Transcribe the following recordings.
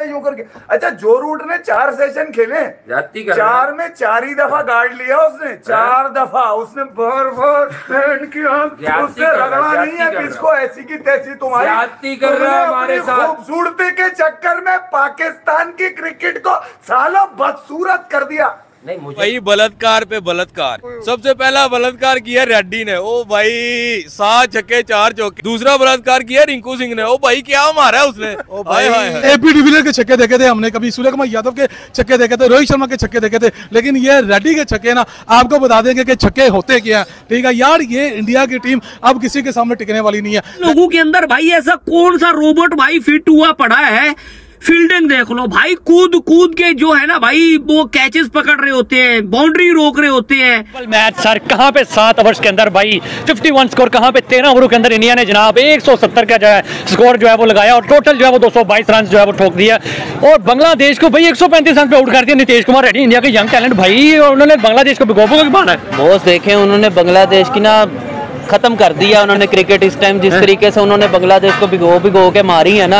यूं करके। अच्छा, जो रूट ने 4 सेशन खेले, 4 में 4 ही दफा गार्ड लिया उसने, 4 दफा उसने उससे रगड़ा नहीं है किसको ऐसी की तैसी। तुम्हारी खूबसूरती के चक्कर में पाकिस्तान की क्रिकेट को सालों बदसूरत कर दिया। नहीं मुझे भाई बलात्कार पे बलात्कार, सबसे पहला बलात्कार किया रेड्डी ने, ओ भाई 7 छक्के 4 चौके। दूसरा बलात्कार किया रिंकू सिंह ने, ओ भाई क्या मारा है उसने। ओ भाई एबी डिविलियर्स के छक्के देखे थे हमने, कभी सूर्य कुमार यादव के छक्के देखे थे, रोहित शर्मा के छक्के देखे थे, लेकिन ये रेड्डी के छक्के ना आपको बता देंगे कि छक्के होते क्या है। ठीक है यार, ये इंडिया की टीम अब किसी के सामने टिकने वाली नहीं है। लोगों के अंदर भाई ऐसा कौन सा रोबोट भाई फिट हुआ पड़ा है। फील्डिंग देख लो भाई, कूद कूद के जो है ना भाई वो कैचेस पकड़ रहे होते हैं, बाउंड्री रोक रहे होते हैं। मैच सर कहां पे 7 ओवर्स के अंदर भाई 51 स्कोर, कहां पे 13 ओवरों के अंदर इंडिया ने जनाब 170 का जो है स्कोर जो है वो लगाया और टोटल जो है वो 222 रन जो है वो ठोक दिया और बांग्लादेश को भाई 135 रन पे आउट कर दिया। नीतीश कुमार रेड्डी इंडिया के यंग टैलेंट भाई, और उन्होंने बांग्लादेश को भिगो के मारा है। बॉस देखें, उन्होंने बांग्लादेश की ना खत्म कर दिया उन्होंने क्रिकेट इस टाइम। जिस तरीके से उन्होंने बांग्लादेश को भिगो के मारी है ना,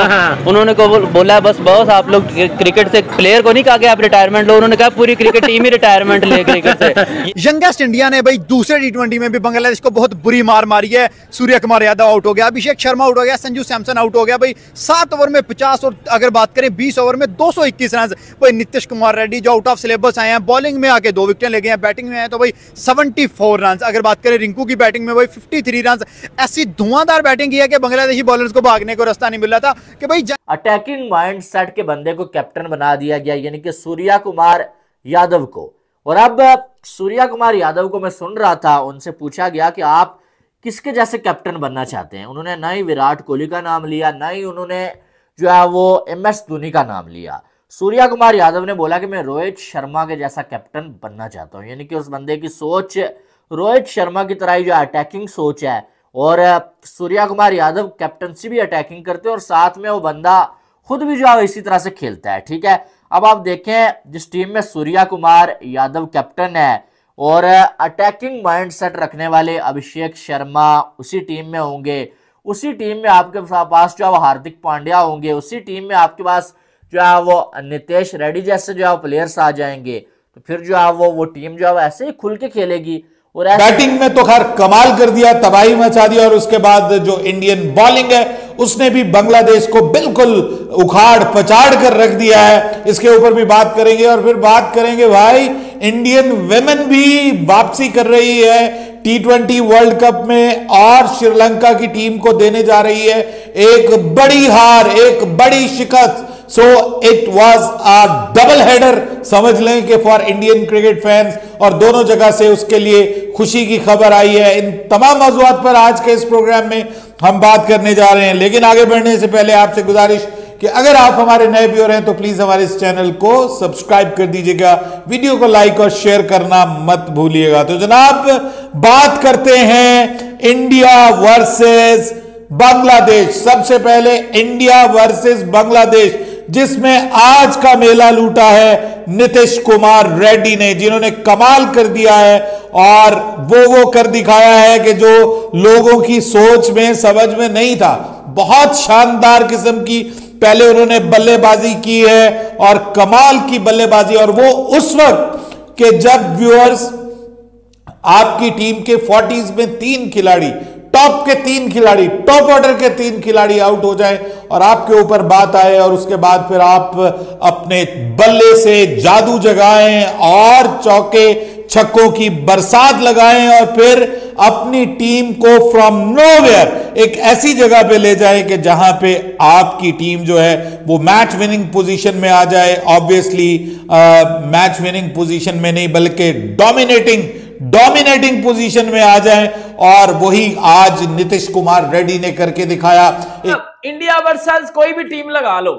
उन्होंने को बोला बस बॉस आप लोग क्रिकेट से, प्लेयर को नहीं कहा कि आप रिटायरमेंट लो, उन्होंने कहा पूरी क्रिकेट टीम ही रिटायरमेंट ले क्रिकेट से। यंगेस्ट इंडिया ने भाई दूसरे T20 में भी बांग्लादेश को बहुत बुरी मार मारी है। सूर्य कुमार यादव आउट हो गया, अभिषेक शर्मा आउट हो गया, संजू सैमसन आउट हो गया भाई 7 ओवर में 50 और अगर बात करें 20 ओवर में 221 रन। भाई नीतीश कुमार रेड्डी जो आउट ऑफ सिलेबस आए हैं, बॉलिंग में आके 2 विकेट ले गए हैं, बैटिंग में आए तो भाई 74 रन। अगर बात करें रिंकू की बैटिंग में भाई 53 रन। ऐसी धुआंधार बैटिंग की है कि बांग्लादेशी बॉलर्स को भागने को रास्ता नहीं मिल रहा था कि भाई अटैकिंग माइंडसेट के बंदे को कैप्टन बना दिया गया, यानी कि सूर्या कुमार यादव को। और अब सूर्या कुमार यादव को मैं सुन रहा था, उनसे पूछा गया कि आप किसके जैसे कैप्टन बनना चाहते हैं। उन्होंने ना ही विराट कोहली का नाम लिया, ना ही उन्होंने जो है वो MS धोनी का नाम लिया। सूर्या कुमार यादव ने बोला कि मैं रोहित शर्मा के जैसा कैप्टन बनना चाहता हूं, यानी कि उस बंदे की सोच रोहित शर्मा की तरह ही जो अटैकिंग सोच है। और सूर्या कुमार यादव कैप्टनसी भी अटैकिंग करते हैं और साथ में वो बंदा खुद भी जो है इसी तरह से खेलता है। ठीक है, अब आप देखें जिस टीम में सूर्या कुमार यादव कैप्टन है और अटैकिंग माइंडसेट रखने वाले अभिषेक शर्मा उसी टीम में होंगे, उसी टीम में आपके पास जो है वो हार्दिक पांड्या होंगे, उसी टीम में आपके पास जो है वो नितेश रेड्डी जैसे जो है प्लेयर्स आ जाएंगे, तो फिर जो है वो टीम जो है ऐसे ही खुल के खेलेगी। और बैटिंग में तो खैर कमाल कर दिया, तबाही मचा दिया, और उसके बाद जो इंडियन बॉलिंग है उसने भी बांग्लादेश को बिल्कुल उखाड़ पचाड़ कर रख दिया है। इसके ऊपर भी बात करेंगे और फिर बात करेंगे भाई इंडियन विमेन भी वापसी कर रही है T20 वर्ल्ड कप में और श्रीलंका की टीम को देने जा रही है एक बड़ी हार, एक बड़ी शिकस्त। So it was a double header समझ लें कि फॉर इंडियन क्रिकेट फैंस, और दोनों जगह से उसके लिए खुशी की खबर आई है। इन तमाम मौजूआत पर आज के इस प्रोग्राम में हम बात करने जा रहे हैं, लेकिन आगे बढ़ने से पहले आपसे गुजारिश कि अगर आप हमारे नए व्यूअर हैं तो प्लीज हमारे इस चैनल को सब्सक्राइब कर दीजिएगा, वीडियो को लाइक और शेयर करना मत भूलिएगा। तो जनाब बात करते हैं इंडिया वर्सेस बांग्लादेश। सबसे पहले इंडिया वर्सेस बांग्लादेश, जिसमें आज का मेला लूटा है नीतीश कुमार रेड्डी ने, जिन्होंने कमाल कर दिया है और वो कर दिखाया है कि जो लोगों की सोच में समझ में नहीं था। बहुत शानदार किस्म की पहले उन्होंने बल्लेबाजी की है और कमाल की बल्लेबाजी, और वो उस वक्त के जब व्यूअर्स आपकी टीम के 40s में 3 खिलाड़ी, टॉप के 3 खिलाड़ी, टॉप ऑर्डर के 3 खिलाड़ी आउट हो जाए और आपके ऊपर बात आए और उसके बाद फिर आप अपने बल्ले से जादू जगाएं और चौके छक्कों की बरसात लगाएं और फिर अपनी टीम को फ्रॉम नोवेयर एक ऐसी जगह पे ले जाए कि जहां पे आपकी टीम जो है वो मैच विनिंग पोजीशन में आ जाए। ऑब्वियसली मैच विनिंग पोजीशन में नहीं बल्कि डोमिनेटिंग पोजीशन में आ जाए, और वही आज नीतीश कुमार रेड्डी ने करके दिखाया। इंडिया वर्सेस कोई भी टीम लगा लो,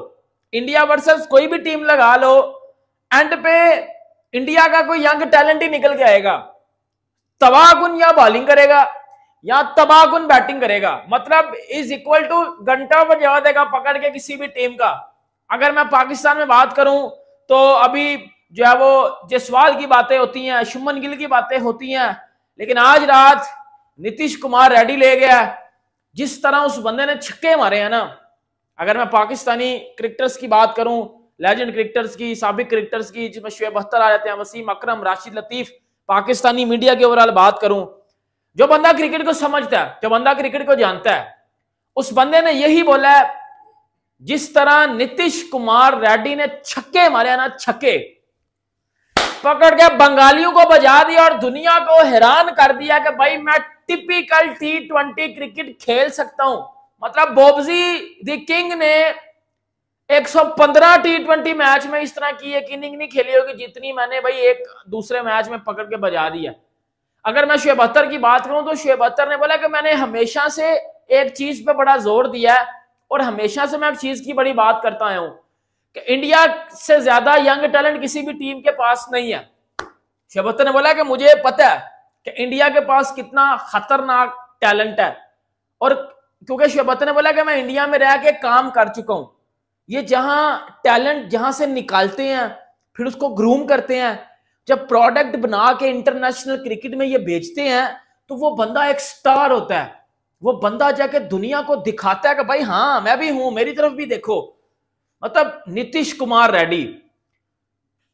इंडिया वर्सेस कोई भी टीम लगा लो, एंड पे इंडिया का कोई यंग टैलेंट ही निकल के आएगा। तबाहकुन या बॉलिंग करेगा या तबाहकुन बैटिंग करेगा, मतलब इज इक्वल टू घंटा बजा देगा पकड़ के किसी भी टीम का। अगर मैं पाकिस्तान में बात करूं तो अभी जो है वो जायसवाल की बातें होती हैं, शुभमन गिल की बातें होती हैं, लेकिन आज रात नीतीश कुमार रेड्डी ले गया। जिस तरह उस बंदे ने छक्के मारे हैं ना, अगर मैं पाकिस्तानी क्रिकेटर्स की बात करूं, लेजेंड क्रिकेटर्स की, साबिक क्रिकेटर्स की, जिसमें शुएब अख्तर आ जाते हैं, वसीम अकरम, राशिद लतीफ, पाकिस्तानी मीडिया की ओवरऑल बात करूं, जो बंदा क्रिकेट को समझता है, जो बंदा क्रिकेट को जानता है, उस बंदे ने यही बोला है, जिस तरह नीतीश कुमार रेड्डी ने छक्के मारे ना, छक्के पकड़ के बंगालियों को बजा दिया और दुनिया को हैरान कर दिया कि भाई मैं टिपिकल T20 क्रिकेट खेल सकता हूं। मतलब बॉब्जी द किंग ने 115 T20 मैच में इस तरह की एक इनिंग नहीं खेली होगी जितनी मैंने भाई एक दूसरे मैच में पकड़ के बजा दिया। अगर मैं शुएब अख्तर की बात करूं तो शुएब अख्तर ने बोला कि मैंने हमेशा से एक चीज पे बड़ा जोर दिया है और हमेशा से मैं एक चीज की बड़ी बात करता आया हूं कि इंडिया से ज्यादा यंग टैलेंट किसी भी टीम के पास नहीं है। शुएब अख्तर ने बोला कि मुझे पता है कि इंडिया के पास कितना खतरनाक टैलेंट है, और क्योंकि शुएब अख्तर ने बोला कि मैं इंडिया में रह के काम कर चुका हूं, ये जहां टैलेंट जहां से निकालते हैं फिर उसको ग्रूम करते हैं, जब प्रोडक्ट बना के इंटरनेशनल क्रिकेट में ये बेचते हैं तो वो बंदा एक स्टार होता है। वो बंदा जाके दुनिया को दिखाता है कि भाई हाँ मैं भी हूं, मेरी तरफ भी देखो। मतलब नीतीश कुमार रेड्डी,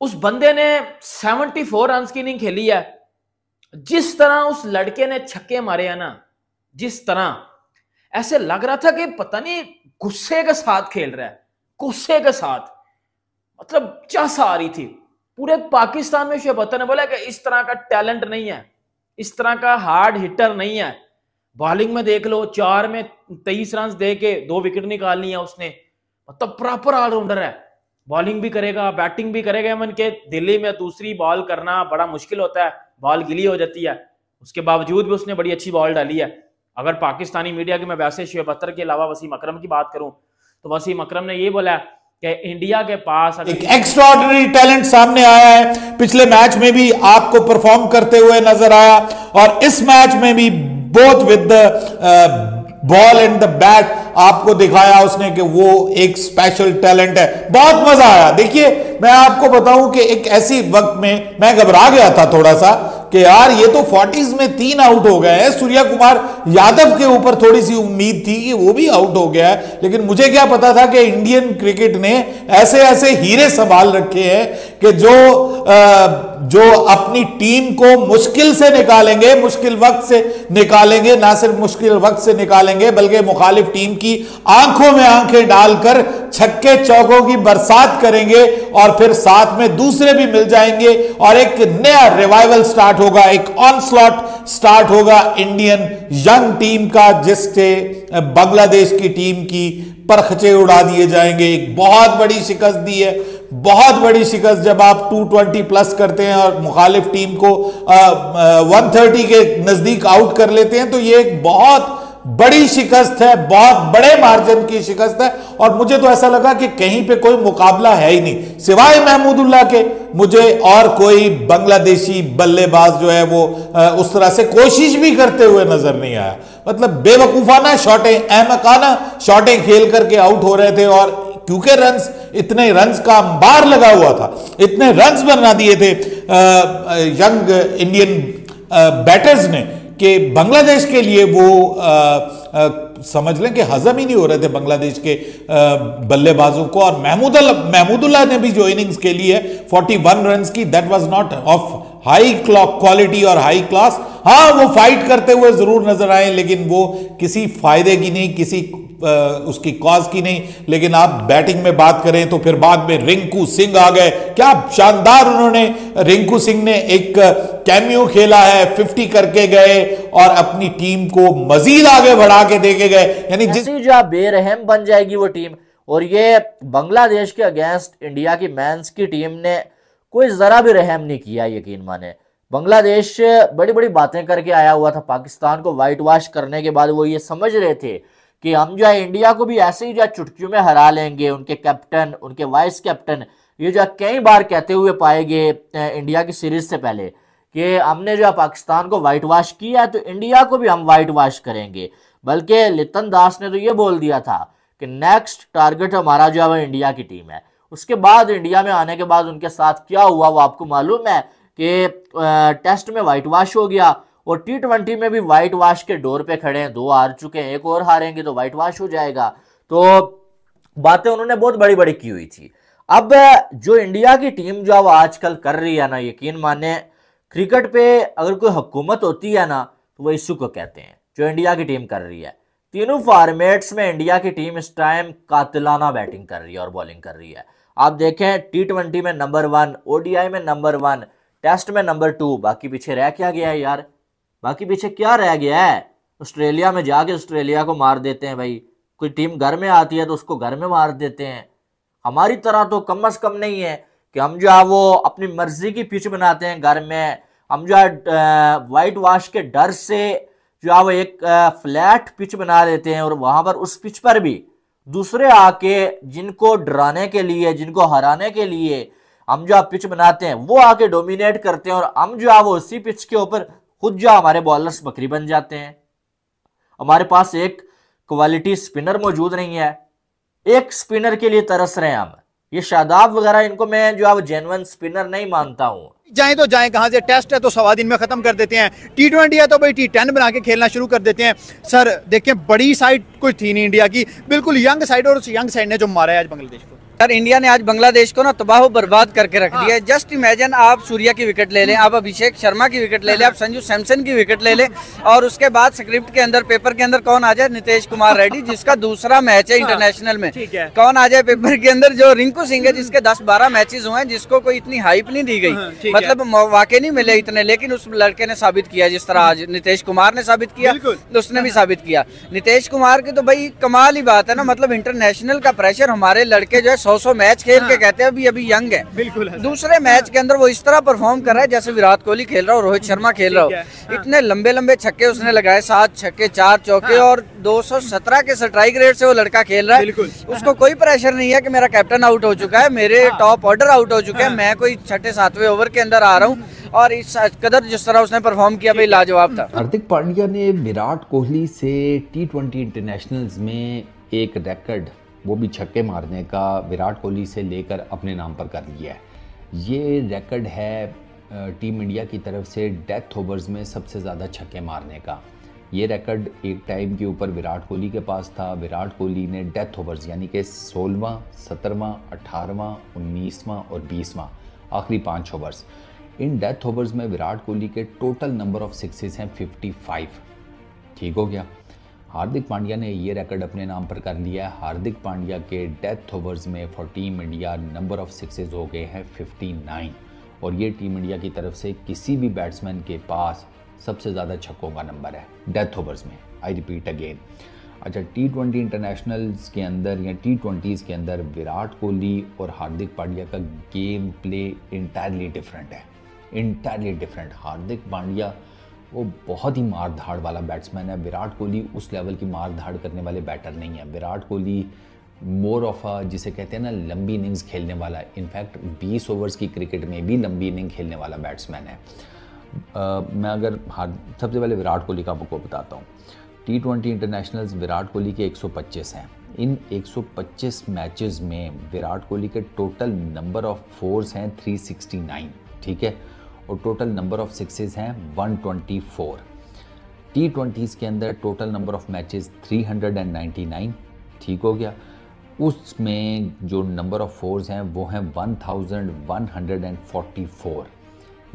उस बंदे ने 74 रन की इनिंग खेली है। जिस तरह उस लड़के ने छक्के मारे हैं ना, जिस तरह ऐसे लग रहा था कि पता नहीं गुस्से के साथ खेल रहा है, गुस्से के साथ, मतलब चस आ रही थी पूरे पाकिस्तान में। शुएब अख्तर ने बोला कि इस तरह का टैलेंट नहीं है, इस तरह का हार्ड हिटर नहीं है। बॉलिंग में देख लो, 4 में 23 रन दे के 2 विकेट निकाल ली है उसने। मतलब प्रॉपर ऑलराउंडर है, बॉलिंग भी करेगा, बैटिंग भी करेगा। मन के दिल्ली में दूसरी बॉल करना बड़ा मुश्किल होता है, बॉल गिली हो जाती है, उसके बावजूद भी उसने बड़ी अच्छी बॉल डाली है। अगर पाकिस्तानी मीडिया की मैं वैसे शुएब अख्तर के अलावा वसीम अकरम की बात करूं तो वसीम अकरम ने ये बोला कि इंडिया के पास एक एक्स्ट्राऑर्डिनरी टैलेंट सामने आया है। पिछले मैच में भी आपको परफॉर्म करते हुए नजर आया और इस मैच में भी both with the ball and the bat आपको दिखाया उसने कि वो एक स्पेशल टैलेंट है। बहुत मजा आया। देखिए मैं आपको बताऊं कि एक ऐसी वक्त में मैं घबरा गया था थोड़ा सा कि यार ये तो 40s में 3 आउट हो गए हैं। सूर्या कुमार यादव के ऊपर थोड़ी सी उम्मीद थी कि वो भी आउट हो गया है, लेकिन मुझे क्या पता था कि इंडियन क्रिकेट ने ऐसे ऐसे हीरे संभाल रखे हैं कि जो अपनी टीम को मुश्किल से निकालेंगे, मुश्किल वक्त से निकालेंगे, ना सिर्फ मुश्किल वक्त से निकालेंगे बल्कि मुखालिफ टीम की आंखों में आंखें डालकर छक्के चौकों की बरसात करेंगे और फिर साथ में दूसरे भी मिल जाएंगे और एक नया रिवाइवल स्टार्ट होगा, एक ऑनस्लॉट स्टार्ट होगा इंडियन यंग टीम का, जिससे बांग्लादेश की टीम की परखचे उड़ा दिए जाएंगे। एक बहुत बड़ी शिकस्त दी है, बहुत बड़ी शिकस्त। जब आप 220 प्लस करते हैं और मुखालिफ टीम को 130 के नजदीक आउट कर लेते हैं तो ये एक बहुत बड़ी शिकस्त है, बहुत बड़े मार्जिन की शिकस्त है। और मुझे तो ऐसा लगा कि कहीं पे कोई मुकाबला है ही नहीं सिवाय महमूदुल्लाह के। मुझे और कोई बांग्लादेशी बल्लेबाज जो है वो उस तरह से कोशिश भी करते हुए नजर नहीं आया। मतलब बेवकूफाना शॉटें, अहमकाना शॉटें खेल करके आउट हो रहे थे और क्योंकि रन्स, इतने रन्स का अंबार लगा हुआ था, इतने रन्स बना दिए थे यंग इंडियन बैटर्स ने कि बांग्लादेश के लिए वो समझ लें कि हजम ही नहीं हो रहे थे बांग्लादेश के बल्लेबाजों को। और महमूदुल्लाह ने भी जो इनिंग्स खेली है 41 रन्स की, that was not of high quality और हाई क्लास। हाँ वो फाइट करते हुए जरूर नजर आए लेकिन वो किसी फायदे की नहीं, किसी उसकी कॉज की नहीं। लेकिन आप बैटिंग में बात करें तो फिर बाद में रिंकू सिंह आ गए। क्या शानदार उन्होंने, रिंकू सिंह ने एक कैमियो खेला है, 50 करके गए और अपनी टीम को मजीद आगे बढ़ा के देके गए। यानी जो बेरहम बन जाएगी वो टीम। और ये बांग्लादेश के अगेंस्ट इंडिया की मेंस की टीम ने कोई जरा भी रहम नहीं किया, यकीन माने। बांग्लादेश बड़ी बड़ी बातें करके आया हुआ था, पाकिस्तान को वाइट वॉश करने के बाद वो ये समझ रहे थे कि हम जो है इंडिया को भी ऐसे ही जो चुटकियों में हरा लेंगे। उनके कैप्टन, उनके वाइस कैप्टन ये जो कई बार कहते हुए पाए गए इंडिया की सीरीज से पहले कि हमने जो पाकिस्तान को वाइट वॉश किया तो इंडिया को भी हम वाइट वॉश करेंगे। बल्कि लितन दास ने तो ये बोल दिया था कि नेक्स्ट टारगेट हमारा जो है इंडिया की टीम है। उसके बाद इंडिया में आने के बाद उनके साथ क्या हुआ वो आपको मालूम है कि टेस्ट में वाइट वॉश हो गया और T20 में भी वाइट वॉश के डोर पे खड़े हैं। 2 हार चुके हैं, एक और हारेंगे तो वाइट वॉश हो जाएगा। तो बातें उन्होंने बहुत बड़ी बड़ी की हुई थी। अब जो इंडिया की टीम जो अब आजकल कर रही है ना, यकीन माने क्रिकेट पे अगर कोई हुकूमत होती है ना तो वो इसी को कहते हैं, जो इंडिया की टीम कर रही है। तीनों फॉर्मेट्स में इंडिया की टीम इस टाइम कातिलाना बैटिंग कर रही है और बॉलिंग कर रही है। आप देखें T20 में नंबर 1, ODI में नंबर 1, टेस्ट में नंबर 2, बाकी पीछे रह क्या गया है यार? बाकी पीछे क्या रह गया है? ऑस्ट्रेलिया में जाके ऑस्ट्रेलिया को मार देते हैं भाई, कोई टीम घर में आती है तो उसको घर में मार देते हैं। हमारी तरह तो कम से कम नहीं है कि हम जो है वो अपनी मर्जी की पिच बनाते हैं घर में। हम जो है वाइट वॉश के डर से जो है वो एक फ्लैट पिच बना देते हैं और वहां पर उस पिच पर भी दूसरे आके जिनको डराने के लिए, जिनको हराने के लिए हम जो पिच बनाते हैं वो आके डोमिनेट करते हैं और हम जो है वो उसी पिच के ऊपर खुद जो हमारे बॉलर्स बकरी बन जाते हैं। हमारे पास एक क्वालिटी स्पिनर मौजूद नहीं है, एक स्पिनर के लिए तरस रहे हैं हम। ये शादाब वगैरह इनको मैं जो है वो जेन्युइन स्पिनर नहीं मानता हूं। जाएं तो जाएं कहां से? टेस्ट है तो 1.25 दिन में खत्म कर देते हैं, T20 है तो भाई T10 बना के खेलना शुरू कर देते हैं। सर देखें, बड़ी साइड कोई थी नहीं इंडिया की, बिल्कुल यंग साइड, और उस यंग साइड ने जो मारा है आज बांग्लादेश को। सर इंडिया ने आज बांग्लादेश को ना तबाह बर्बाद करके रख दिया है। जस्ट इमेजिन, आप सूर्या की विकेट ले लें, आप अभिषेक शर्मा की विकेट ले लें, आप संजू सैमसन की विकेट ले लें, और उसके बाद स्क्रिप्ट के अंदर, पेपर के अंदर कौन आ जाए? नीतीश कुमार रेड्डी, जिसका दूसरा मैच है इंटरनेशनल में। कौन आ जाए पेपर के अंदर? जो रिंकू सिंह है, जिसके 10-12 मैचेस हुए हैं, जिसको कोई इतनी हाइप नहीं दी गई, मतलब वाकई नहीं मिले इतने, लेकिन उस लड़के ने साबित किया, जिस तरह आज नीतीश कुमार ने साबित किया, उसने भी साबित किया। नीतीश कुमार की तो भाई कमाल ही बात है ना, मतलब इंटरनेशनल का प्रेशर, हमारे लड़के जो है 100 मैच खेल के कहते हैं अभी यंग है, बिल्कुल। दूसरे मैच के अंदर वो इस तरह परफॉर्म कर रहा है जैसे विराट कोहली खेल रहा हो, रोहित शर्मा खेल रहा हो। इतने लंबे लंबे छक्के उसने लगाए, 7 छक्के 4 चौके, और 217 के स्ट्राइक रेट से वो लड़का खेल रहा है। उसको कोई प्रेशर नहीं है कि मेरा कैप्टन आउट हो चुका है, मेरे टॉप ऑर्डर आउट हो चुके हैं, मैं कोई 6-7वें ओवर के अंदर आ रहा हूँ, और इस कदर जिस तरह उसने परफॉर्म किया भाई लाजवाब था। हार्दिक पांड्या ने विराट कोहली से T20 इंटरनेशनल्स में एक रिकॉर्ड, वो भी छक्के मारने का, विराट कोहली से लेकर अपने नाम पर कर लिया है। ये रिकॉर्ड है टीम इंडिया की तरफ से डेथ ओवर्स में सबसे ज़्यादा छक्के मारने का। ये रिकॉर्ड एक टाइम के ऊपर विराट कोहली के पास था। विराट कोहली ने डेथ ओवर्स यानी कि 16वां, 17वां, 18वां, 19वां और 20वां, आखिरी 5 ओवर्स, इन डेथ ओवर्स में विराट कोहली के टोटल नंबर ऑफ सिक्सेस हैं 55। ठीक हो गया। हार्दिक पांड्या ने ये रिकॉर्ड अपने नाम पर कर लिया है। हार्दिक पांड्या के डेथ ओवर्स में for team India number of sixes हो गए हैं 59, और ये टीम इंडिया की तरफ से किसी भी बैट्समैन के पास सबसे ज़्यादा छक्कों का नंबर है डेथ ओवर्स में। I repeat again. अच्छा, T20 इंटरनेशनल्स के अंदर या T20s के अंदर विराट कोहली और हार्दिक पांड्या का गेम प्ले इंटायरली डिफरेंट है, इंटायरली डिफरेंट। हार्दिक पांड्या वो बहुत ही मार धाड़ वाला बैट्समैन है, विराट कोहली उस लेवल की मार धाड़ करने वाले बैटर नहीं है। Virat Kohli more of a, जिसे कहते हैं ना, लंबी इनिंग्स खेलने वाला, इनफैक्ट 20 ओवर्स की क्रिकेट में भी लंबी इनिंग खेलने वाला बैट्समैन है। मैं अगर सबसे पहले विराट कोहली का आपको बताता हूँ। T20 इंटरनेशनल्स विराट कोहली के 125 हैं। इन 125 मैचेस में विराट कोहली के टोटल नंबर ऑफ फोर्स हैं 369, ठीक है, और टोटल नंबर ऑफ सिक्सेस हैं 124। T20s के अंदर टोटल नंबर ऑफ मैचेस 399, ठीक हो गया। उसमें जो नंबर ऑफ फोर्स हैं वो हैं 1144,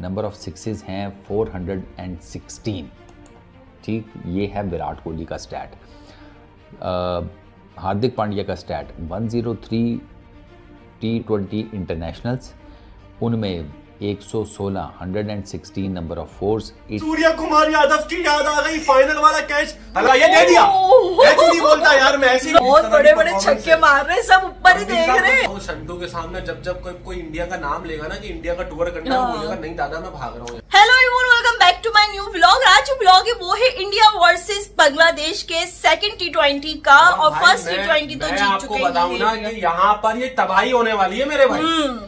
नंबर ऑफ सिक्सेस हैं 416, ठीक। ये है विराट कोहली का स्टैट। हार्दिक पांड्या का स्टैट 103 T20 इंटरनेशनल्स, उनमें 116 number of force. Surya Kumar Yadav की याद आ गई, फाइनल वाला कैच ये दे दिया। ऐसे नहीं बोलता यार, मैं ऐसे बहुत बड़े बड़े छक्के मार रहे, सब ऊपर ही देख रहे हैं। शंटू के सामने जब कोई इंडिया का नाम लेगा ना कि इंडिया का टूर करना है, वो बोलेगा नहीं दादा मैं भाग रहा हूँ। Hello everyone, welcome back to my new vlog. आज जो व्लॉग है वो है इंडिया वर्सेस बांग्लादेश के सेकंड T20 का, और फर्स्ट T20 तो जीत चुके हैं। बताऊं ना कि यहाँ पर ये तबाही होने वाली है मेरे भाई।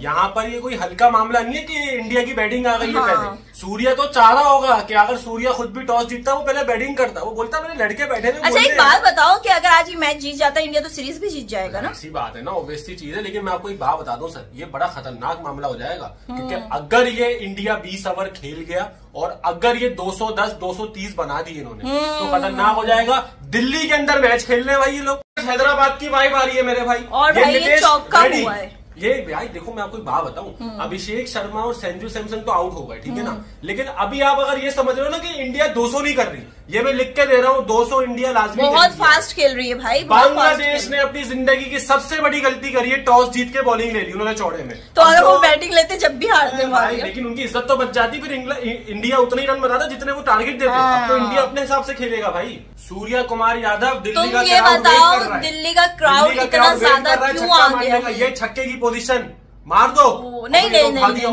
यहाँ पर ये कोई हल्का मामला नहीं है कि इंडिया की बैटिंग आ गई है। पहले सूर्या तो चाह रहा होगा कि अगर सूर्या खुद भी टॉस जीतता वो पहले बैटिंग करता, वो बोलता मेरे लड़के बैठे थे। अच्छा एक बात बताओ कि अगर आज ये मैच जीत जाता है इंडिया तो सीरीज भी जीत जाएगा ना? ऐसी बात है ना, ऑब्वियसली चीज है, लेकिन मैं आपको एक बात बता दूं सर, ये बड़ा खतरनाक मामला हो जाएगा। क्योंकि अगर ये इंडिया 20 ओवर खेल गया और अगर ये 210 230 बना दिए इन्होंने, तो खतरनाक हो जाएगा। दिल्ली के अंदर मैच खेलने भाई ये लोग। हैदराबाद की वाइब आ रही है मेरे भाई। और भाई ये चौका हुआ है ये भाई। देखो मैं आपको एक बात बताऊं, अभिषेक शर्मा और संजू सैमसन तो आउट हो गए, ठीक है ना, लेकिन अभी आप अगर ये समझ रहे हो ना कि इंडिया 200 नहीं कर रही, ये मैं लिख के दे रहा हूँ, 200 इंडिया लाजमी बहुत फास्ट खेल रही है भाई। बांग्लादेश ने अपनी जिंदगी की सबसे बड़ी गलती करी है, टॉस जीत के बॉलिंग ले ली उन्होंने चौड़े में। तो अगर वो बैटिंग लेते जब भी हारते भाई, लेकिन उनकी इज्जत तो बच जाती, फिर इंडिया उतने ही रन बनाता जितने वो टारगेट देते। अब तो इंडिया अपने हिसाब से खेलेगा भाई। सूर्या कुमार यादव, दिल्ली का ये बताओ, दिल्ली का क्राउड इतना ज्यादा क्यों आ गया? ये छक्के की पोजीशन मार दो। नहीं नहीं नहीं,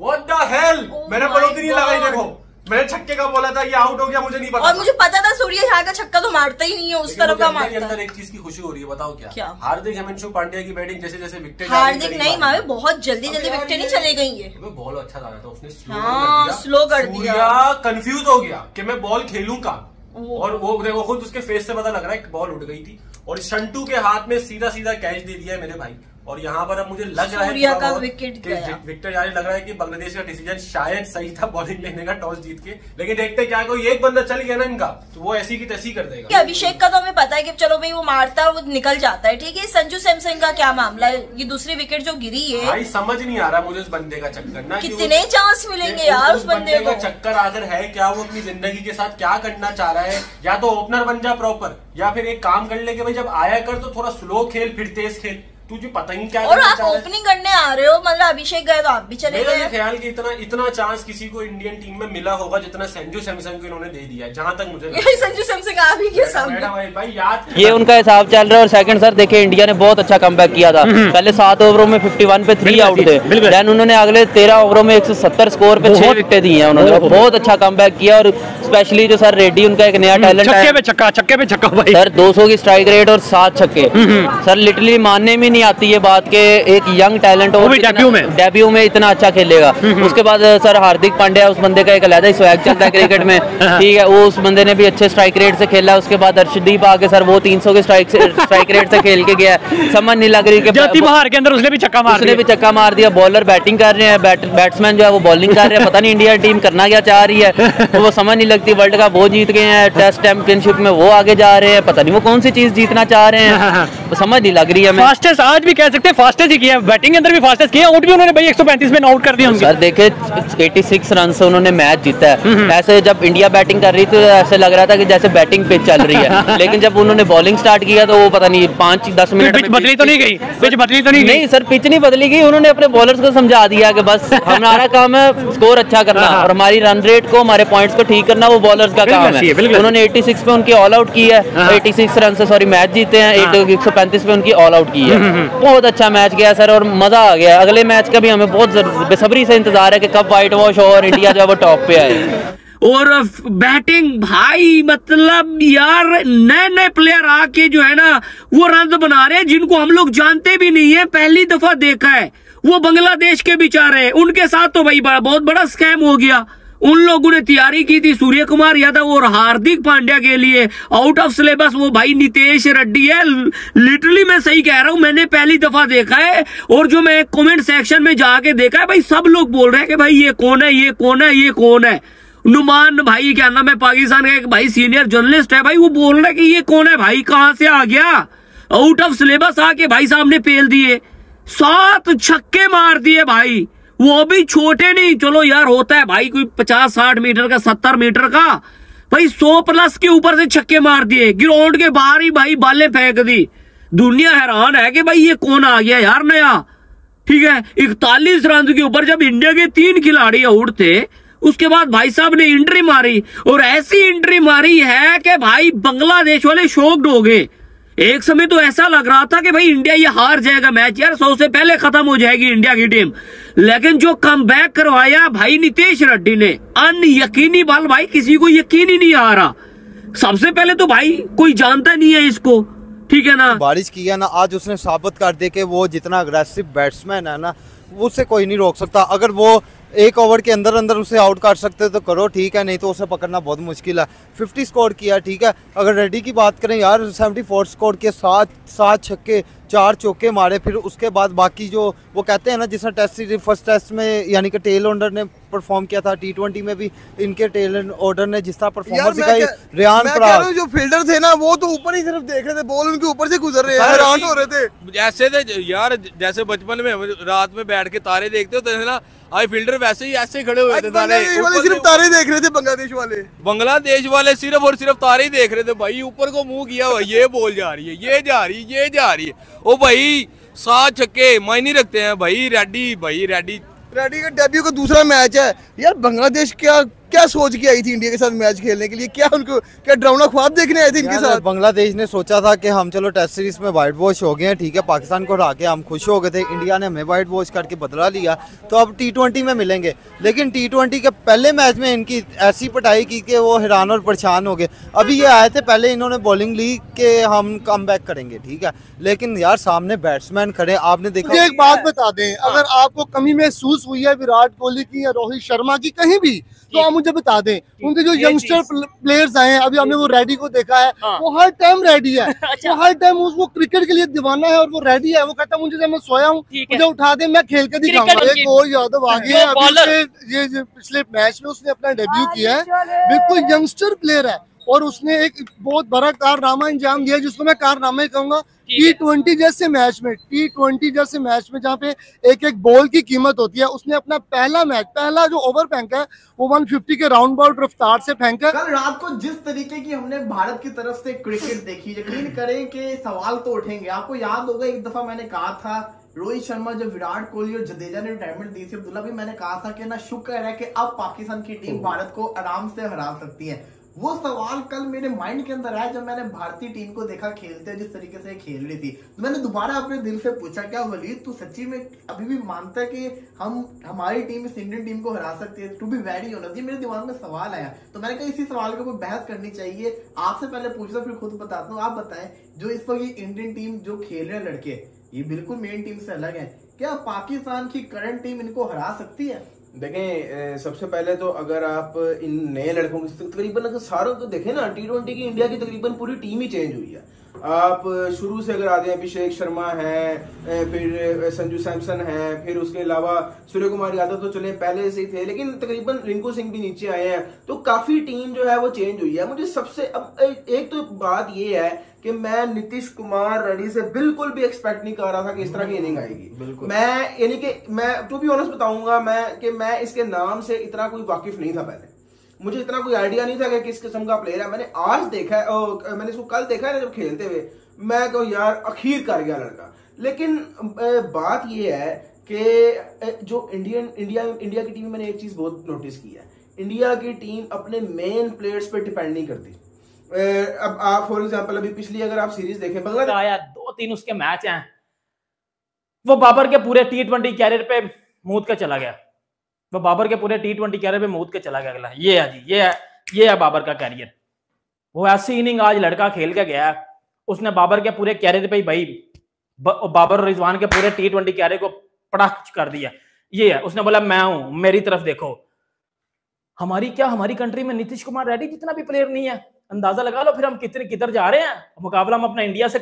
व्हाट द हेल, मैंने बढ़ोतरी नहीं लगाई। देखो मैंने छक्के का बोला था, ये आउट हो गया, मुझे नहीं पता। और मुझे पता था सूर्य यहाँ का छक्का तो मारता ही नहीं है, उस तरफ का मारता है। अंदर एक चीज की खुशी हो रही है, बताओ क्या? हार्दिक हिमांशु पांड्या की बैटिंग जैसे जैसे विकेट, हार्दिक नहीं मावे, बहुत जल्दी विकेट नहीं चले गई है। बॉल अच्छा लगा था उसने, स्लो कर दिया। कंफ्यूज हो गया कि मैं बॉल खेलूं का, और वो देखो खुद उसके फेस से पता लग रहा है बॉल उड़ गई थी, और शंटू के हाथ में सीधा सीधा कैच दे दिया है मेरे भाई। और यहाँ पर अब मुझे लग रहा है का विकेट यानी लग रहा है कि बांग्लादेश का डिसीजन शायद सही था बॉलिंग लेने का टॉस जीत के, लेकिन देखते क्या कोई एक बंदा चल गया ना इनका तो वो ऐसी की तैसी कर देगा। अभिषेक का तो हमें पता है कि चलो भाई वो मारता है, वो निकल जाता है, ठीक है। संजू सैमसन का क्या मामला है? ये दूसरी विकेट जो गिरी है भाई, समझ नहीं आ रहा मुझे उस बंदे का चक्कर ना, कितने चांस मिलेंगे यार उस बंदे को। चक्कर आखिर है क्या? वो अपनी जिंदगी के साथ क्या करना चाह रहा है? या तो ओपनर बन जा प्रॉपर, या फिर एक काम कर ले कि भाई जब आया कर तो थोड़ा स्लो खेल, फिर तेज खेल, तुझे पता ही क्या। और आप ओपनिंग करने आ रहे हो, मतलब अभिषेक गए तो आप भी चले गए। मेरा ख्याल कि इतना चांस किसी को इंडियन टीम में मिला होगा जितना संजू सैमसन को इन्होंने दे दिया है, जहां तक मुझे संजू सैमसन आ भी गया सामने भाई याद ये उनका हिसाब चल रहा है। और सेकंड सर देखिए, इंडिया ने बहुत अच्छा कमबैक किया था। पहले 7 ओवरों में 51 पे 3 आउट थे, देन उन्होंने अगले 13 ओवरों में 170 स्कोर पे 6 विकेटें दी हैं उन्होंने, बहुत अच्छा कमबैक किया। और स्पेशली जो सर रेड्डी, उनका एक नया टैलेंट है, छक्के पे छक्का भाई सर 200 की स्ट्राइक रेट और 7 छक्के। सर लिटरली मानने में नहीं आती ये बात के एक यंग टैलेंट और डेब्यू में इतना अच्छा खेलेगा। उसके बाद सर हार्दिक पांड्या, उस बंदे का एक अलग ही स्वैग चलता है क्रिकेट में, ठीक है, वो उस बंदे ने भी अच्छे स्ट्राइक रेट से खेला। उसके बाद अर्शदीप आके सर वो 300 के स्ट्राइक रेट से खेल के गया, समझ नहीं लग रही कि बाहर के अंदर उसने भी चक्का मार दिया। बॉलर बैटिंग कर रहे हैं, बैट्समैन जो है वो बॉलिंग कर रहे हैं, पता नहीं इंडिया टीम करना क्या चाह रही है, तो वो समझ नहीं लगती। वर्ल्ड कप वो जीत गए हैं, टेस्ट चैंपियनशिप में वो आगे जा रहे हैं, पता नहीं वो कौन सी चीज जीतना चाह रहे हैं, तो समझ नहीं लग रही है। फास्टेस्ट आज भी कह सकते हैं, फास्टेस्ट ही किया, बैटिंग के अंदर भी फास्टेस्ट किया, आउट भी उन्होंने भाई 135 में आउट कर दिया। सर देखे 86 रन से उन्होंने मैच जीता है। ऐसे जब इंडिया बैटिंग कर रही थी तो ऐसे लग रहा था कि जैसे बैटिंग पिच चल रही है, लेकिन जब उन्होंने बॉलिंग स्टार्ट किया तो वो पता नहीं 5-10 मिनट पिच बदली तो नहीं गई, पिच बदली तो नहीं नहीं सर, पिच नहीं बदली गई। उन्होंने अपने बॉलर्स को समझा दिया कि बस हमारा काम है स्कोर अच्छा करना और हमारी रन रेट को, हमारे पॉइंट्स को ठीक करना वो बॉलर्स का काम है। उन्होंने 86 पे उनकी ऑल आउट की है, 86 रन से सॉरी मैच जीते हैं, 135 पे उनकी ऑल आउट की है। बहुत अच्छा मैच गया सर और मजा आ गया। अगले मैच का भी हमें बहुत बेसब्री से इंतजार है कि कब व्हाइट वॉश हो और इंडिया जो है वो टॉप पे आए। और बैटिंग भाई, मतलब यार नए नए प्लेयर आके जो है ना वो रन बना रहे हैं जिनको हम लोग जानते भी नहीं है, पहली दफा देखा है। वो बांग्लादेश के बेचारे, उनके साथ तो भाई बहुत बड़ा स्कैम हो गया। उन लोगों ने तैयारी की थी सूर्य कुमार यादव और हार्दिक पांड्या के लिए, आउट ऑफ सिलेबस वो भाई नितेश रेड्डी है। लिटरली मैं सही कह रहा हूं, मैंने पहली दफा देखा है। और जो मैं कमेंट सेक्शन में जाके देखा है भाई, सब लोग बोल रहे हैं कि भाई ये कौन है, ये कौन है, ये कौन है। नुमान भाई क्या नाम है, पाकिस्तान का एक भाई सीनियर जर्नलिस्ट है भाई, वो बोल रहा है कि ये कौन है भाई, कहां से आ गया, आउट ऑफ सिलेबस आके भाई साहब ने पेल दिए, 7 छक्के मार दिए भाई, वो भी छोटे नहीं। चलो यार होता है भाई, कोई 50-60 मीटर का, 70 मीटर का, भाई 100+ के ऊपर से छक्के मार दिए, ग्राउंड के बाहर ही भाई बालें फेंक दी। दुनिया हैरान है कि भाई ये कौन आ गया यार नया, ठीक है। 41 रन के ऊपर जब इंडिया के 3 खिलाड़ी आउट थे, उसके बाद भाई साहब ने एंट्री मारी और ऐसी एंट्री मारी है कि भाई बांग्लादेश वाले शॉक्ड हो गए। एक समय तो ऐसा लग रहा था कि भाई इंडिया ये हार जाएगा मैच यार, 100 से पहले खत्म हो जाएगी इंडिया की टीम। लेकिन जो कमबैक करवाया भाई नितेश रेड्डी ने, अनयकीनी बल भाई, किसी को यकीन ही नहीं आ रहा। सबसे पहले तो भाई कोई जानता नहीं है इसको, ठीक है ना। बारिश किया ना, आज उसने साबित कर दे कि वो जितना अग्रेसिव बैट्समैन है ना, उससे कोई नहीं रोक सकता। अगर वो एक ओवर के अंदर अंदर उसे आउट कर सकते तो करो, ठीक है, नहीं तो उसे पकड़ना बहुत मुश्किल है। 50 स्कोर किया, ठीक है। अगर रेड्डी की बात करें यार, 74 स्कोर के 7 छक्के 4 चौके मारे, फिर उसके बाद बाकी जो वो कहते हैं ना, जिसने टेस्ट सीरीज फर्स्ट टेस्ट में यानी कि टेल ऑर्डर ने परफॉर्म किया था, T20 में भी इनके टेल ऑर्डर ने जिस तरह परफॉर्मेंस दिखाई, रियान पराग जो फील्डर थे ना वो तो ऊपर ही सिर्फ देख रहे थे, बॉल उनके ऊपर से गुजर रहे हैं, हैरान हो रहे थे। ऐसे थे यार जैसे बचपन में रात में बैठ के तारे देखते होते थे ना, आज फील्डर वैसे ही ऐसे खड़े हुए थे। सिर्फ तारे देख रहे थे बांग्लादेश वाले सिर्फ और सिर्फ तारे ही देख रहे थे भाई। ऊपर को मुंह किया हुआ, ये बॉल जा रही है, ये जा रही है, ये जा रही है। ओ भाई 7 छक्के मायने रखते हैं भाई। रेड्डी का डेब्यू का दूसरा मैच है यार। बांग्लादेश क्या सोच के आई थी इंडिया के साथ मैच खेलने के लिए? क्या उनको क्या डरावना ख्वाब देखने आए थे इनके साथ? बांग्लादेश ने सोचा था कि हम चलो टेस्ट सीरीज में वाइट वॉश हो गए हैं, ठीक है, पाकिस्तान को हरा के हम खुश हो गए थे, इंडिया ने हमें वाइट वॉश करके बदला लिया, तो अब T20 में मिलेंगे। लेकिन T20 के पहले मैच में इनकी ऐसी पिटाई की कि वो हैरान और परेशान हो गए। अभी ये आए थे, पहले इन्होंने बॉलिंग ली कि हम कम बैक करेंगे, ठीक है, लेकिन यार सामने बैट्समैन खड़े, आपने देखा। एक बात बता दें, अगर आपको कमी महसूस हुई है विराट कोहली की या रोहित शर्मा की कहीं भी, तो आप मुझे बता दें। उनके जो यंगस्टर प्लेयर्स आए हैं, अभी हमने वो रेडी को देखा है, वो हर टाइम रेडी है। वो हर टाइम वो क्रिकेट के लिए दीवाना है और वो रेडी है। वो कहता है मुझे जब मैं सोया हूँ मुझे उठा दे, मैं खेल के दिखाऊंगा। एक और यादव आ गया है, ये पिछले मैच में उसने अपना डेब्यू किया है, बिल्कुल यंगस्टर प्लेयर है और उसने एक बहुत बड़ा कारनामा अंजाम दिया, जिसको मैं कारनामा ही कहूंगा। T20 जैसे मैच में जहाँ पे एक एक बॉल की कीमत होती है, उसने अपना पहला जो ओवर फेंका है वो 150 के राउंड बाउट रफ्तार से फेंका। कल रात को जिस तरीके की हमने भारत की तरफ से क्रिकेट देखी, यकीन करें कि सवाल तो उठेंगे। आपको याद होगा एक दफा मैंने कहा था, रोहित शर्मा जब विराट कोहली और जडेजा ने रिटायरमेंट दी थी, अब्दुल्ला भी मैंने कहा था कि ना शुक्र है कि अब पाकिस्तान की टीम भारत को आराम से हरा सकती है। वो सवाल कल मेरे माइंड के अंदर आया जब मैंने भारतीय टीम को देखा खेलते, जिस तरीके से खेल रही थी। तो मैंने दोबारा अपने दिल से पूछा, क्या वलीद तू सच्ची में अभी भी मानता है कि हमारी टीम इस इंडियन टीम को हरा सकती है? टू बी वेरी ऑनेस्ट, ये मेरे दिमाग में सवाल आया, तो मैंने कहा इसी सवाल के ऊपर बहस करनी चाहिए। आपसे पहले पूछता फिर खुद बताता हूँ। आप बताएं, जो इस वक्त ये इंडियन टीम जो खेल रहे हैं लड़के, ये बिल्कुल मेन टीम से अलग है, क्या पाकिस्तान की करंट टीम इनको हरा सकती है? देखें, सबसे पहले तो अगर आप इन नए लड़कों की तकरीबन अगर सारों को देखें ना, T20 की इंडिया की तकरीबन पूरी टीम ही चेंज हुई है। आप शुरू से अगर आते हैं, अभिषेक शर्मा है, फिर संजू सैमसन है, फिर उसके अलावा सूर्य कुमार यादव तो चले पहले से ही थे, लेकिन तकरीबन रिंकू सिंह भी नीचे आए हैं, तो काफी टीम जो है वो चेंज हुई है। मुझे सबसे अब एक तो बात ये है कि मैं नीतीश कुमार रेड्डी से बिल्कुल भी एक्सपेक्ट नहीं कर रहा था कि इस तरह की इनिंग आएगी। मैं यानी कि मैं टू बी ऑनेस्ट बताऊंगा मैं इसके नाम से इतना कोई वाकिफ नहीं था पहले, मुझे इतना कोई आइडिया नहीं था कि किस किस्म का प्लेयर है। मैंने आज देखा है, मैंने इसको कल देखा है ना जब खेलते हुए, मैं कहूँ यार अखीर कर गया लड़का। लेकिन बात ये है कि जो इंडिया की टीम में मैंने एक चीज बहुत नोटिस की है, इंडिया की टीम अपने मेन प्लेयर्स पे डिपेंड नहीं करती। अब आप फॉर एग्जांपल अभी पिछली अगर आप सीरीज देखें, बांग्लादेश आया 2-3 उसके मैच हैं, वो बाबर के पूरे T20 कैरियर पे मूद के चला गया। वो बाबर के पूरे T20 कैरियर पे मूद के चला गया। अगला ये है जी, ये है बाबर का कैरियर। वो ऐसी इनिंग आज लड़का खेल के गया, उसने बाबर के पूरे कैरियर पे ही भाई बाबर और रिजवान के पूरे T20 कैरियर को पटाख कर दिया। ये है, उसने बोला मैं हूं, मेरी तरफ देखो। हमारी कंट्री में नीतीश कुमार रेड्डी जितना भी प्लेयर नहीं है, अंदाजा लगा लो फिर हम किधर जा रहे हैं। मुकाबला हम अपने इंडिया से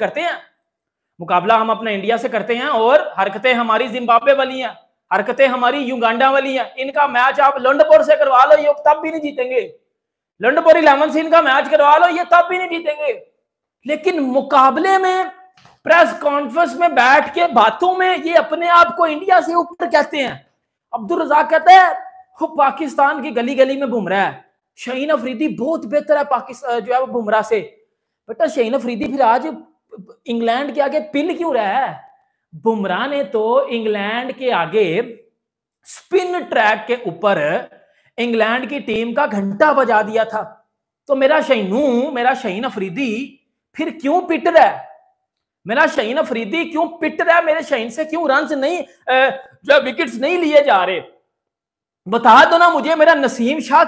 करते हैं, और हरकतें हमारी जिम्बाब्वे वाली हैं, हरकतें हमारी युगांडा वाली हैं। इनका मैच आप लंडनपुर से करवा लो, ये तब भी नहीं जीतेंगे। लंडनपुर 11 से इनका मैच करवा लो, ये तब भी नहीं जीतेंगे। लेकिन मुकाबले में प्रेस कॉन्फ्रेंस में बैठ के बातों में ये अपने आप को इंडिया से ऊपर कहते हैं। अब्दुल रज़ाक कहते हैं वो पाकिस्तान की गली गली में घूम रहा है, शाहीन अफरीदी बहुत बेहतर है पाकिस्तान जो है वो बुमराह से। बेटा शाहीन अफरीदी फिर आज इंग्लैंड के आगे पिल क्यों रहा है? बुमराह ने तो इंग्लैंड के आगे स्पिन ट्रैक के ऊपर इंग्लैंड की टीम का घंटा बजा दिया था। तो मेरा शाहीन अफरीदी फिर क्यों पिट रहा है? मेरा शाहीन अफरीदी क्यों पिट रहा है? मेरे शाहीन से क्यों रन्स नहीं जो विकेट्स नहीं लिए जा रहे? बता दो ना मुझे। मेरा नसीम शाह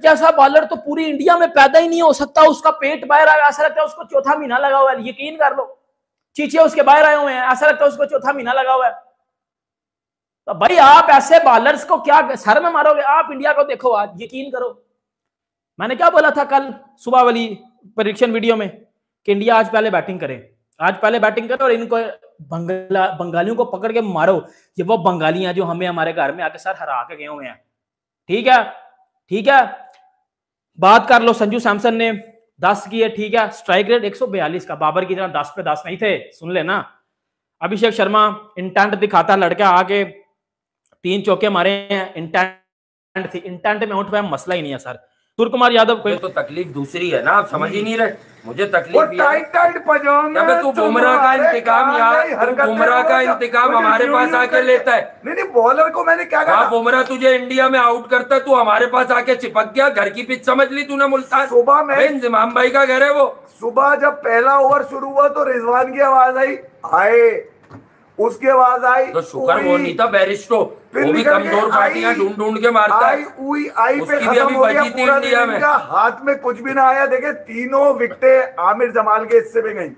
जैसा बॉलर तो पूरी इंडिया में पैदा ही नहीं हो सकता। उसका पेट बाहर आया, ऐसा लगता है उसको चौथा महीना लगा हुआ है। यकीन कर लो, चीचे उसके बाहर आए हुए हैं, ऐसा लगता है उसको चौथा महीना लगा हुआ है। तो भाई आप ऐसे बॉलर्स को क्या सर में मारोगे? आप इंडिया को देखो आज, यकीन करो, मैंने क्या बोला था कल सुबह वाली प्रेडिक्शन वीडियो में कि इंडिया आज पहले बैटिंग करे, आज पहले बैटिंग करे और इनको बंगालियों को पकड़ के मारो। ये वो बंगाली हैं जो हमें हमारे घर में आके सर हरा के गए हुए हैं। ठीक है, ठीक है, बात कर लो। संजू सैमसन ने 10 किए, ठीक है, स्ट्राइक रेट 142 का, बाबर की तरह 10 पे 10 नहीं थे, सुन लेना। अभिषेक शर्मा इंटेंट दिखाता, लड़का आके 3 चौके मारे हैं, इंटेंट थी, इंटेंट में आउट हुआ मसला ही नहीं है सर। सूर्य कुमार यादव को तो तकलीफ दूसरी है ना, आप समझ ही नहीं रहे। मुझे तकलीफ टाइट पजामा तू बुमराह का इंतकाम यार, बुमराह का इंतकाम हमारे पास आके लेता है। नहीं बॉलर को मैंने क्या कहा, बुमराह तुझे इंडिया में आउट करता है, तू हमारे पास आके चिपक गया, घर की पिच समझ ली तूने मुल्तान। सुबह में इंजमाम भाई का घर है वो। सुबह जब पहला ओवर शुरू हुआ तो रिजवान की आवाज आई, आए, उसके बाद आई तो शुक्र वो नहीं था बैरिस्टो, वो भी कमजोर पार्टियां ढूंढ ढूंढ के मारता है। आई पे खत्म हो गया पूरा दिन का, हाथ में कुछ भी ना आया। देखे तीनों विकेटें आमिर जमाल के हिस्से में गई,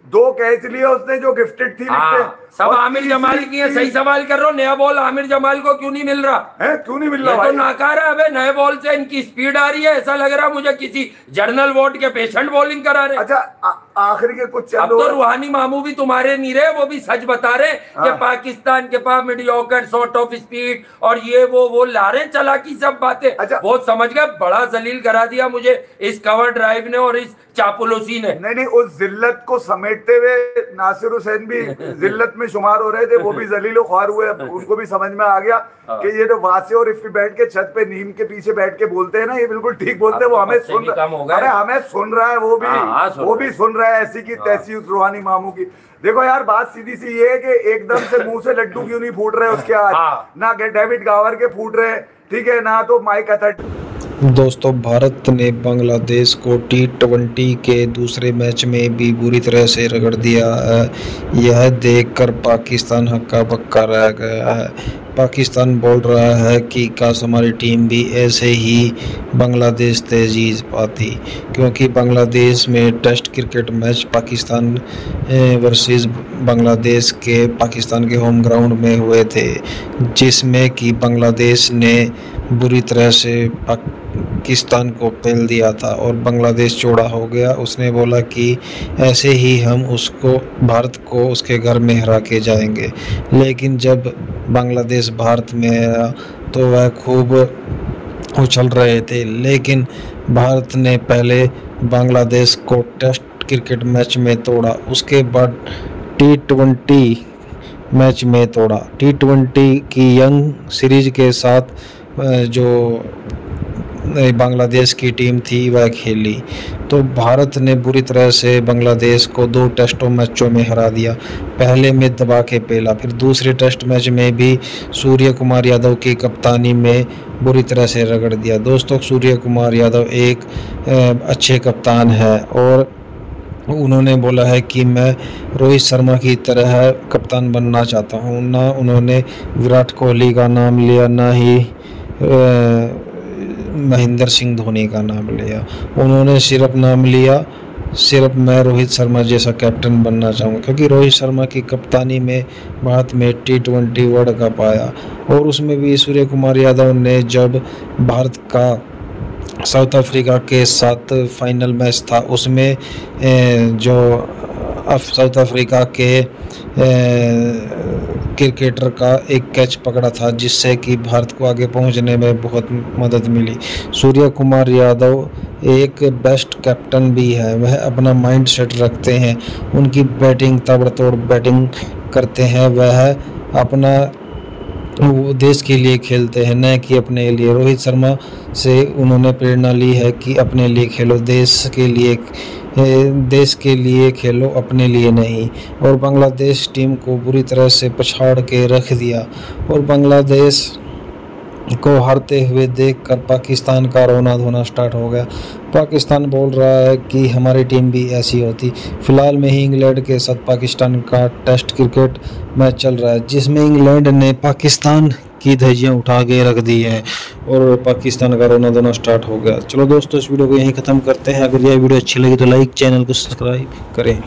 2 कैच लिए उसने जो गिफ्टेड थी विकेटें, सब आमिर जमाल की है। सही सवाल कर रहा हूँ, नया बॉल आमिर जमाल को क्यों नहीं मिल रहा है? क्यों नहीं मिल रहा? तो नाकार है। अबे नए बॉल से इनकी स्पीड आ रही है, ऐसा लग रहा मुझे किसी जर्नल वार्ड के पेशेंट बॉलिंग करा रहे। अच्छा आखिरी के कुछ अब तो रूहानी मामू भी तुम्हारे नहीं रहे, वो भी सच बता रहे कि पाकिस्तान के पास मीडियोकर शॉट ऑफ स्पीड और ये वो ला रहे चालाकी सब बातें। अच्छा बहुत समझ गए, बड़ा जलील करा दिया मुझे इस कवर ड्राइव ने और इस चापुलोसी ने। नहीं उस जिल्लत को समेटते हुए नासिर हुसैन भी जिल्लत में शुमार हो रहे थे, वो भी जलील ख्वार हुए। उनको भी समझ में आ गया कि ये जो वासे और इफ्फी बैठ के छत पे नीम के पीछे बैठ के बोलते हैं ना, ये बिल्कुल ठीक बोलते हैं। वो हमें सुन हमें सुन रहा है, वो भी सुन रहा है ऐसी की तैसी उस रूहानी मामू की। देखो यार बात सीधी सी ये है कि एकदम से मुंह से लड्डू क्यों नहीं फूट रहे उसके आज, ना डेविड गावर के फूट रहे, ठीक है, ना तो माइक अथर्ट। दोस्तों भारत ने बांग्लादेश को T20 के दूसरे मैच में भी बुरी तरह से रगड़ दिया है। यह देखकर पाकिस्तान हक्का बक्का रह गया है। पाकिस्तान बोल रहा है कि काश हमारी टीम भी ऐसे ही बांग्लादेश से जीत पाती, क्योंकि बांग्लादेश में test cricket match Pakistan versus Bangladesh के पाकिस्तान के होम ग्राउंड में हुए थे, जिसमें कि बांग्लादेश ने बुरी तरह से पाकिस्तान को पेल दिया था और बांग्लादेश चौड़ा हो गया। उसने बोला कि ऐसे ही हम उसको भारत को उसके घर में हरा के जाएंगे, लेकिन जब बांग्लादेश भारत में आया तो वह खूब उछल रहे थे, लेकिन भारत ने पहले बांग्लादेश को टेस्ट क्रिकेट मैच में तोड़ा, उसके बाद T20 मैच में तोड़ा। T20 की यंग सीरीज के साथ जो बांग्लादेश की टीम थी वह खेली, तो भारत ने बुरी तरह से बांग्लादेश को 2 टेस्टों मैचों में हरा दिया। पहले में दबा के पेला, फिर दूसरे टेस्ट मैच में भी सूर्य कुमार यादव की कप्तानी में बुरी तरह से रगड़ दिया। दोस्तों सूर्य कुमार यादव एक अच्छे कप्तान है और उन्होंने बोला है कि मैं रोहित शर्मा की तरह कप्तान बनना चाहता हूँ। ना उन्होंने विराट कोहली का नाम लिया, ना ही महेंद्र सिंह धोनी का नाम लिया। उन्होंने सिर्फ नाम लिया, सिर्फ मैं रोहित शर्मा जैसा कैप्टन बनना चाहूँगा, क्योंकि रोहित शर्मा की कप्तानी में भारत में T20 वर्ल्ड कप आया और उसमें भी सूर्य कुमार यादव ने जब भारत का साउथ अफ्रीका के साथ फाइनल मैच था, उसमें जो साउथ अफ्रीका के क्रिकेटर का एक कैच पकड़ा था, जिससे कि भारत को आगे पहुंचने में बहुत मदद मिली। सूर्य कुमार यादव एक बेस्ट कैप्टन भी है, वह अपना माइंड सेट रखते हैं, उनकी बैटिंग ताबड़तोड़ बैटिंग करते हैं, वह अपना वो देश के लिए खेलते हैं, न कि अपने लिए। रोहित शर्मा से उन्होंने प्रेरणा ली है कि अपने लिए खेलो, देश के लिए खेलो, अपने लिए नहीं। और बांग्लादेश टीम को बुरी तरह से पछाड़ के रख दिया और बांग्लादेश को हारते हुए देखकर पाकिस्तान का रोना धोना स्टार्ट हो गया। पाकिस्तान बोल रहा है कि हमारी टीम भी ऐसी होती। फिलहाल में ही इंग्लैंड के साथ पाकिस्तान का टेस्ट क्रिकेट मैच चल रहा है, जिसमें इंग्लैंड ने पाकिस्तान की धज्जियां उठा के रख दी है और पाकिस्तान का रोना धोना स्टार्ट हो गया। चलो दोस्तों इस वीडियो को यहीं ख़त्म करते हैं। अगर यह वीडियो अच्छी लगी तो लाइक, चैनल को सब्सक्राइब करें।